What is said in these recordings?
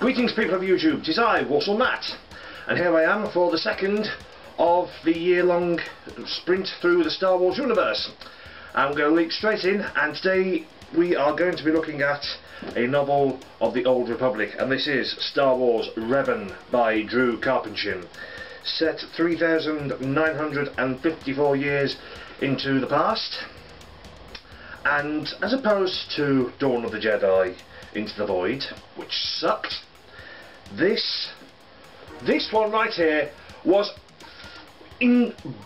Greetings people of YouTube, 'tis I, Warsaw Matt, and here I am for the second of the year-long sprint through the Star Wars universe. I'm going to leap straight in, and today we are going to be looking at a novel of the Old Republic, and this is Star Wars Revan by Drew Karpyshyn, set 3,954 years into the past, and as opposed to Dawn of the Jedi Into the Void, which sucked, this one right here was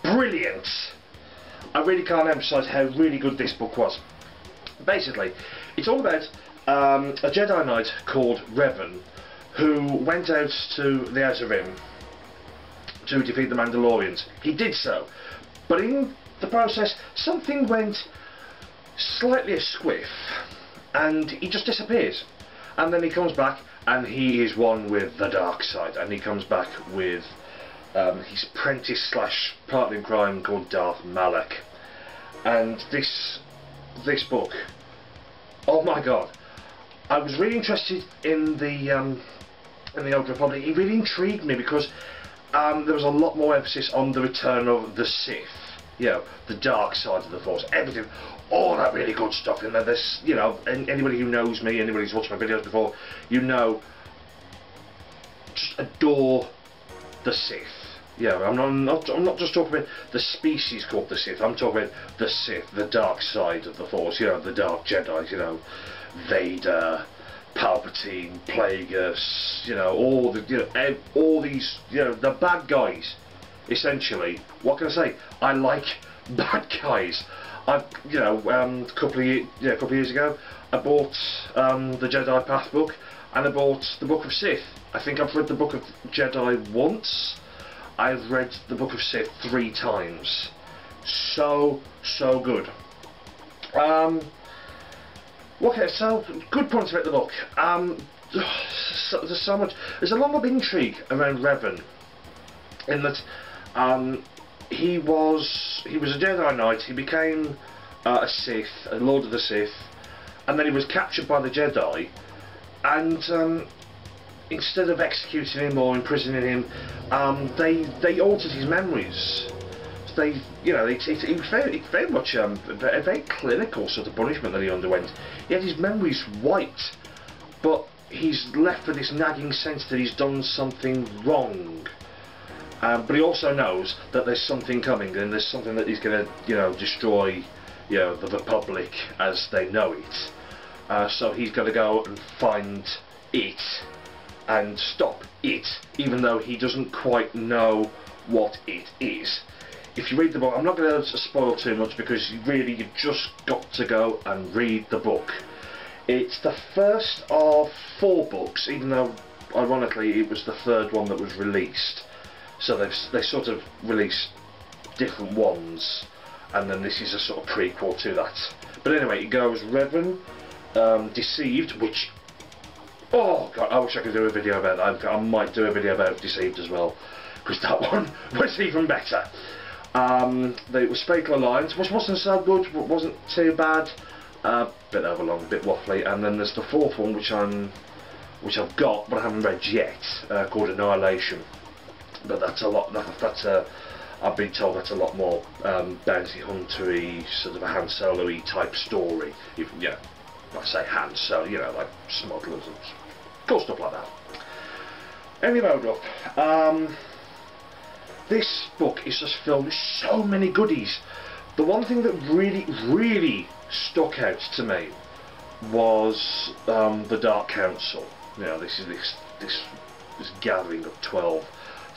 brilliant. I really can't emphasise how really good this book was. Basically, it's all about a Jedi Knight called Revan who went out to the Outer Rim to defeat the Mandalorians. He did so, but in the process something went slightly asquiff and he just disappears, and then he comes back and he is one with the dark side, and he comes back with his apprentice slash partner in crime called Darth Malak. And this book, oh my god, I was really interested in the Old Republic. It really intrigued me because there was a lot more emphasis on the return of the Sith, you know, the dark side of the Force, everything, all that really good stuff in there. This, you know, and anybody who knows me, anybody who's watched my videos before, you know, just adore the Sith. Yeah, I'm not just talking about the species called the Sith. I'm talking about the Sith, the dark side of the Force. You know, the Dark Jedi. You know, Vader, Palpatine, Plagueis. You know, all these. You know, the bad guys. Essentially, what can I say? I like bad guys. A couple of years ago, I bought the Jedi Path book, and I bought the Book of Sith. I think I've read the Book of Jedi once. I've read the Book of Sith 3 times. So good. Okay, so good points about the book. There's so much. There's a lot of intrigue around Revan, in that he was a Jedi Knight. He became a Sith, a Lord of the Sith, and then he was captured by the Jedi, and instead of executing him or imprisoning him, they altered his memories. It was very much a very clinical sort of punishment that he underwent. He had his memories wiped, but he's left with this nagging sense that he's done something wrong. But he also knows that there's something coming, and there's something that he's going to, destroy, the Republic as they know it. So he's got to go and find it and stop it, even though he doesn't quite know what it is. If you read the book, I'm not going to spoil too much, because you've just got to go and read the book. It's the first of 4 books, even though ironically it was the 3rd one that was released. So they sort of released different ones, and then this is a sort of prequel to that. But anyway, it goes Revan, Deceived, which, oh god, I wish I could do a video about that. I might do a video about Deceived as well, because that one was even better. It was Fatal Alliance, which wasn't so good, but wasn't too bad. Bit overlong, a bit waffly. And then there's the 4th one, which I've got but I haven't read yet, called Annihilation. But that's a lot. I've been told that's a lot more bounty hunter-y, sort of a Han Solo-y type story. Even, I say Han Solo, like smugglers and cool stuff like that. Anyway, hold up. This book is just filled with so many goodies. The one thing that really stuck out to me was the Dark Council. This gathering of 12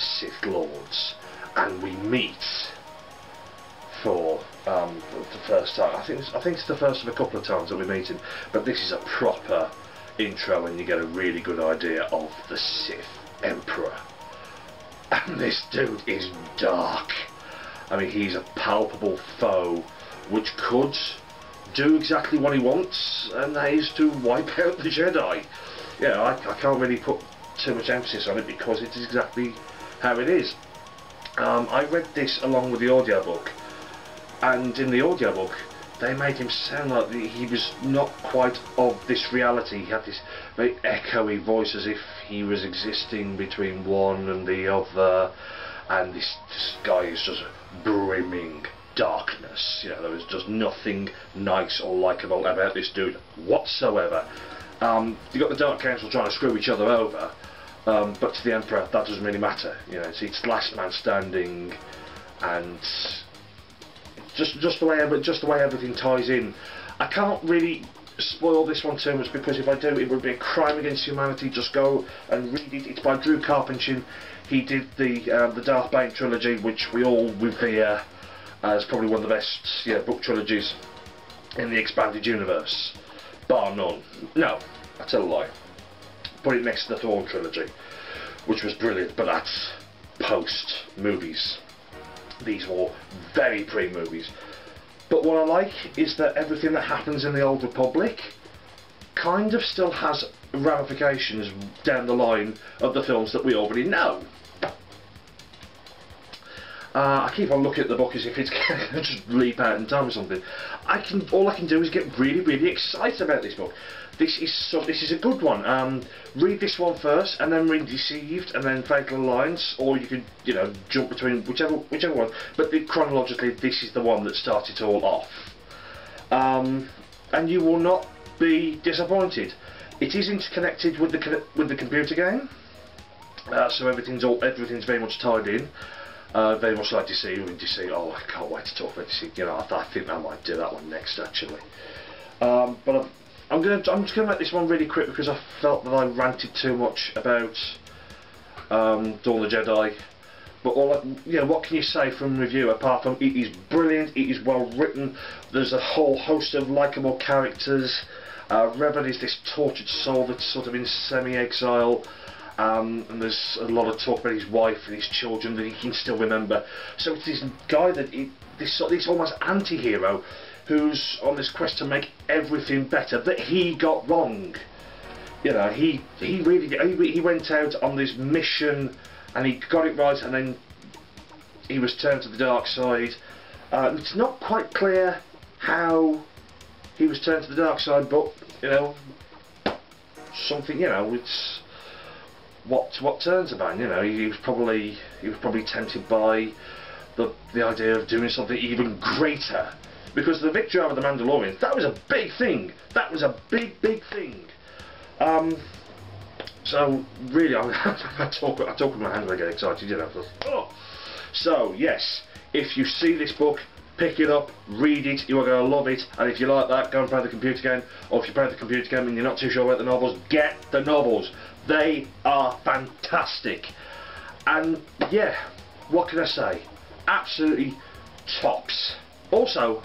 Sith Lords, and we meet for the first time. I think it's the first of a couple of times that we meet him, but this is a proper intro, and you get a really good idea of the Sith Emperor. And this dude is dark. I mean, he's a palpable foe which could do exactly what he wants, and that is to wipe out the Jedi. I can't really put too much emphasis on it, because it is exactly how it is. I read this along with the audiobook, and in the audiobook they made him sound like he was not quite of this reality. He had this very echoey voice, as if he was existing between one and the other, and this guy is just brimming darkness. You know, there was just nothing nice or likeable about this dude whatsoever. You got the Dark Council trying to screw each other over, but to the Emperor that doesn't really matter. You know, it's last man standing, and just the way everything ties in. I can't really spoil this one too much, because if I do, it would be a crime against humanity. Just go and read it. It's by Drew Carpenter. He did the Darth Bane trilogy, which we all revere as probably one of the best book trilogies in the expanded universe, bar none. No, I tell a lie. Put it next to the Thrawn trilogy, which was brilliant, but that's post movies. These were very pre-movies. But what I like is that everything that happens in the Old Republic kind of still has ramifications down the line of the films that we already know. I keep on looking at the book as if it's going to just leap out and tell me something. All I can do is get really, really excited about this book. This is a good one. Read this one first, and then read Deceived, and then Fatal Alliance, or you could, jump between whichever one. But chronologically, this is the one that started it all off. And you will not be disappointed. It is interconnected with the computer game, so everything's very much tied in. Very much like Deceived. Oh, I can't wait to talk about Deceived. I think I might do that one next, actually. But I'm just going to make this one really quick, because I felt that I ranted too much about Dawn of the Jedi. But what can you say from review apart from it is brilliant, it is well written, there's a whole host of likeable characters. Revan is this tortured soul that's sort of in semi-exile, and there's a lot of talk about his wife and his children that he can still remember. So it's this guy this almost anti-hero who's on this quest to make everything better that he got wrong. He went out on this mission and he got it right, and then he was turned to the dark side. It's not quite clear how he was turned to the dark side, but something, it's what turns a man. He was probably tempted by the idea of doing something even greater. Because the victory over the Mandalorians, that was a big thing. That was a big thing. So really, I talk with my hands when I get excited. Oh. So yes, if you see this book, pick it up, read it. You are going to love it. And if you like that, go and play the computer game. Or if you play the computer game and you're not too sure about the novels, get the novels. They are fantastic. And yeah, what can I say? Absolutely tops. Also,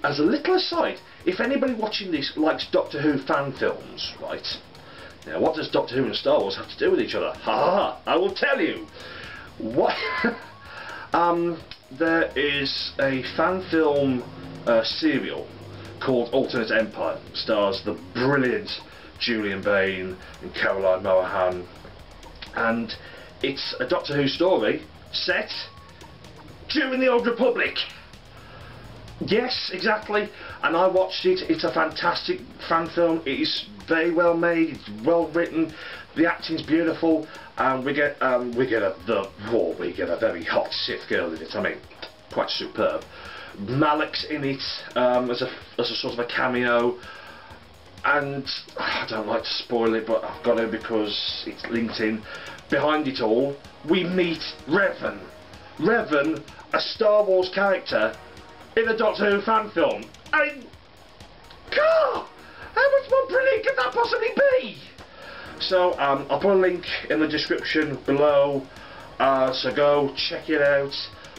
as a little aside, if anybody watching this likes Doctor Who fan films, right? Now, what does Doctor Who and Star Wars have to do with each other? Ha ha ha! I will tell you. What? There is a fan film serial called Alternate Empire. Stars the brilliant Julian Bain and Caroline Mohan, and it's a Doctor Who story set during the Old Republic. Yes, exactly. And I watched it. It's a fantastic fan film. It is very well made. It's well written. The acting's beautiful. And we get a very hot Sith girl in it. I mean, quite superb. Malek's in it as a sort of a cameo. And I don't like to spoil it, but I've got to because it's linked in. Behind it all, we meet Revan. Revan, a Star Wars character in a Doctor Who fan film. I mean, God, how much more brilliant could that possibly be? So I'll put a link in the description below, so go check it out,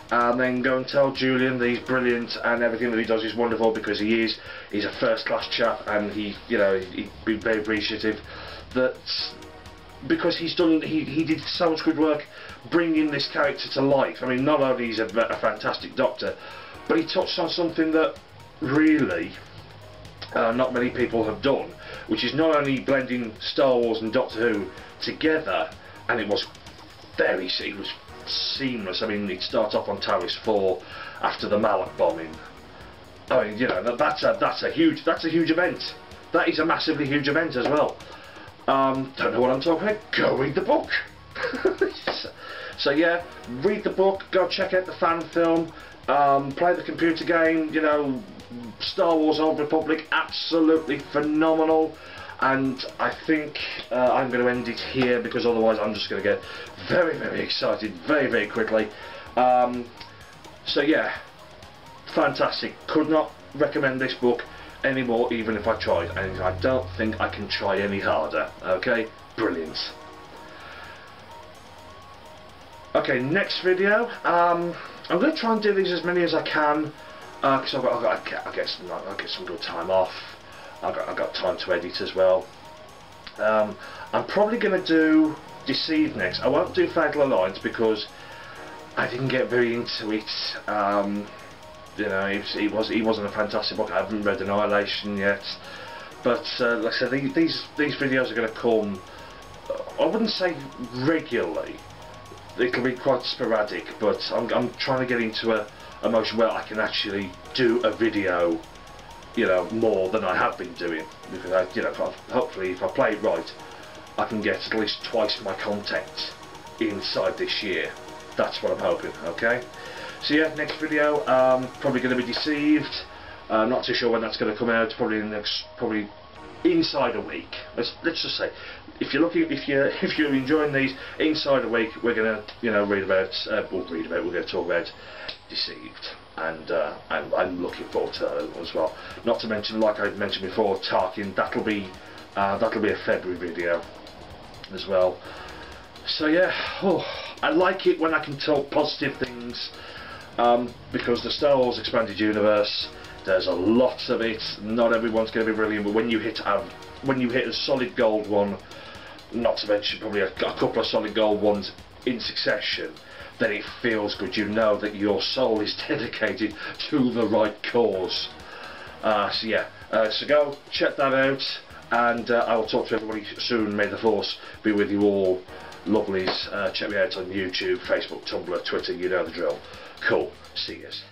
and then go and tell Julian that he's brilliant and everything that he does is wonderful, because he's a first-class chap, and he'd be very appreciative that, because he did so much good work bringing this character to life. I mean, not only is he a fantastic Doctor, but he touched on something that really not many people have done, which is not only blending Star Wars and Doctor Who together, and it was seamless. I mean, it starts off on Taris 4 after the Malak bombing. I mean, that's a huge event. That is a massively huge event as well. Don't know what I'm talking about? Go read the book. So yeah, read the book, go check out the fan film, play the computer game, you know, Star Wars Old Republic, absolutely phenomenal. And I think I'm going to end it here, because otherwise I'm just going to get very, very excited very, very quickly. So yeah, fantastic. Could not recommend this book anymore, even if I tried, and I don't think I can try any harder. Okay, brilliant. Okay, next video. I'm going to try and do these as many as I can, because I'll get some good time off. I've got time to edit as well. I'm probably going to do Deceive next. I won't do Fatal Alliance because I didn't get very into it. You know, he wasn't a fantastic book. I haven't read Annihilation yet, but like I said, these videos are going to come. I wouldn't say regularly. It'll be quite sporadic, but I'm trying to get into a motion where I can actually do a video, you know, more than I have been doing, because you know, hopefully if I play it right, I can get at least twice my content inside this year. That's what I'm hoping. Okay, so yeah, next video, probably going to be Deceived. Not too sure when that's going to come out. Probably in the next, probably inside a week. Let's just say, if you're enjoying these, inside a week we're going to, you know, we're going to talk about Deceived, and I'm looking forward to that as well. Not to mention, like I mentioned before, Tarkin. That'll be a February video as well. So yeah, I like it when I can talk positive things, because the Star Wars Expanded Universe, there's a lot of it. Not everyone's going to be brilliant, but when you hit a solid gold one, not to mention probably a couple of solid gold ones in succession, then it feels good. You know that your soul is dedicated to the right cause. So yeah, so go check that out, and I will talk to everybody soon. May the Force be with you all, lovelies. Check me out on YouTube, Facebook, Tumblr, Twitter. You know the drill. Cool. See yous.